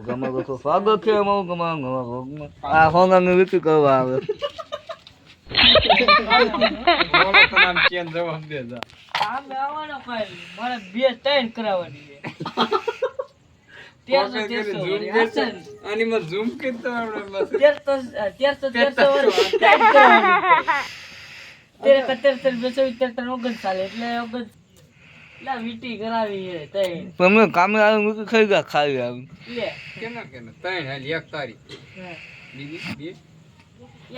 ગમે તો સ્વાગત છે અમારું ગમે આ હોંગાને વિકી કરવા આવે બોલો તો નામ ચેન જવાબ દે જા આમ આવવાનો કોઈ મારે 2-3 કરાવવાની છે 1300 આની માં ઝૂમ કરતો આપણે બસ 1300 એટલે લા વીટી કરાવી છે તઈ તમે કામે આવે વિકી ખાઈ ગયા ખાઈ આવી લે કેના ત્રણ હાલ એક તારી બીજી બે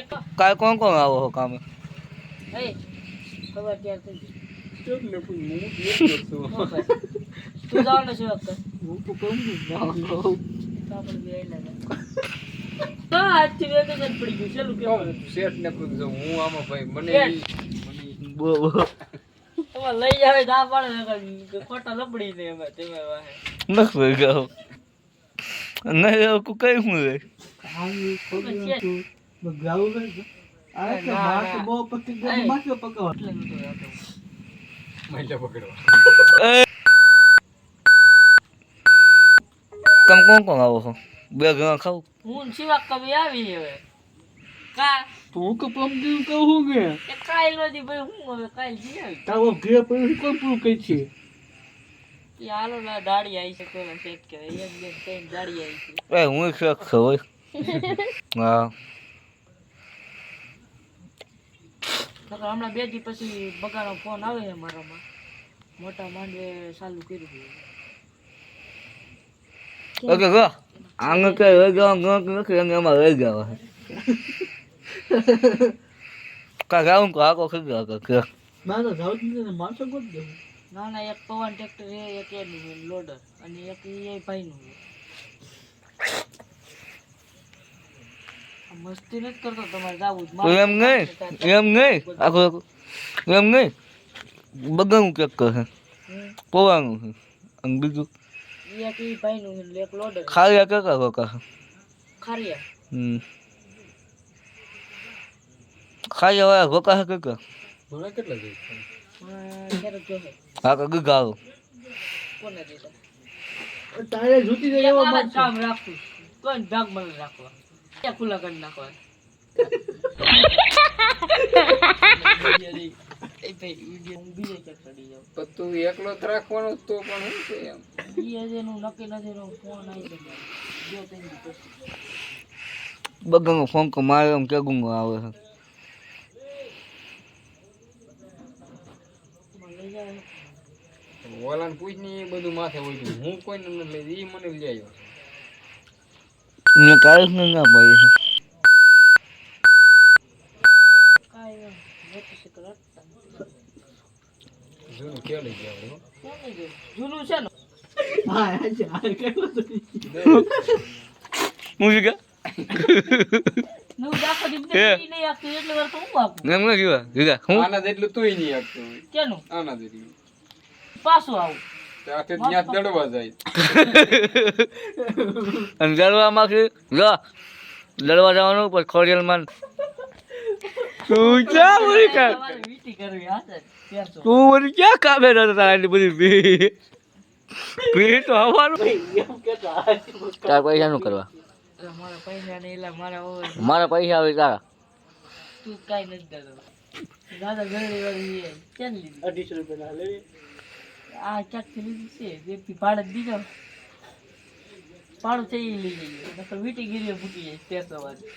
એક કાલ કોણ કોણ આવો છો કામે એ ખબર ક્યાં થઈ એટલે પણ હું એક કરતો તું જવાનો છે વખત હું તો કમ જાનો તો આપણે બે લાગે તો આજથી વેકેશન પડી ગયું ચાલુ કેવું શેઠ ને પૂછજો હું આમાં ભાઈ મને બો તમે લઈ જાવે દા પાડે ખોટા લપડી દે એમાં તમે વાહે નખ ભાઈ ગયો નહીં એવું કઈ હું રે મહિલા પકડવા તમે કોણ કોણ આવો છો બે ઘણા ખાવ હું શિવા કવિ આવી હવે કા તું કે પમ કહું કે એ કાલ નદી ભાઈ હું હવે કાલ જી આવી તાવો ઘે પર કોણ પૂરું કઈ છે એ હાલો ના દાડી આવી છે કોઈ સેટ કરે એક બે ત્રણ દાડી આવી છે એ હું શેખ છું હોય હા નકર હમણાં 2 દી પછી બગાનો ફોન આવે છે મારામાં મોટા માંડવે ચાલુ કર્યું છે ઓકે ગો આંગ કે રહી ગયો નથી એમાં રહી ગયો કા ગાઉં કો આકો ખી ગયો કે ના ના જાવ ને મારતો કોણ દે ના ના એક પવન ટ્રેક્ટર છે એક એનું લોડર અને એક એ ભાઈનું છે મસ્તી નથી કરતો તમારે જાવું જ એમ નહીં આખો એમ નહીં બગાનું કેક કહે પોવાનું છે અને બીજું એક એ ભાઈનું છે એક લોડર ખાલી કે કા ખારિયા ખાઈ હવે ભોકા કે કે ભણા કેટલા દે ક્યારે જો છે હા કે ગાવ કોને દીધા તારે જૂતી દે એવા એવા કામ રાખું કોણ ભાગ મને રાખવા ક્યાં ખુલ્લા કરી નાખવા એ ભાઈ વિડિયો હું બીજે ક્યાંક ચડી જાઉં પણ તું એકલો જ રાખવાનો તો પણ હું છે એમ ઈ એનું નક્કી નથી એનો ફોન આવી જાય જો તેની પછી બગાનો ફોન કો મારે એમ કે ગુંગો આવે છે લઈ જાય ઓલાને પૂછ ને એ બધું માથે હોય હું કોઈને ન લઈ ઈ મને લઈ આવ્યો ને કાઈસ ને ના ભાઈ કાંઈ મોટી શિકર હતા જૂનું કે લઈ ગયા હો કોણ લઈ ગયું જૂનું છે ને હા આ કેટલો તો મુજિકા નું દાખો દીધી નહીં આપતું એટલે વાર તો હું આપું એમ ન જીવા જીગા હું આના જેટલું તુંય નહીં આપતો કેનું આના જેટલું પાછું આવું ત્યાંથી ત્યાં દડવા જાય અને લડવામાંથી લો લડવા જવાનું પછી ખોડિયાલમાં તું ક્યાં બોલી કર તમારે વીટી કરવી હા સર ત્યાં તો તું બોલી ક્યાં કામે નતો તારી બધી ભી તો આવવાનું તાર પૈસા નું કરવા મારા પૈસા ને એલા મારા હોય મારા પૈસા આવે તારા તું કાંઈ નથી દેતો દાદા ગરડી વાળી છે ક્યાં લીધી 250 રૂપિયા લેવી આ ક્યાંકથી લીધી છે જેથી ભાડે જ દીધો ભાડું છે એ લઈ જઈએ નકર વીટી ગીરીઓ મૂકી જાય 1300 વાળી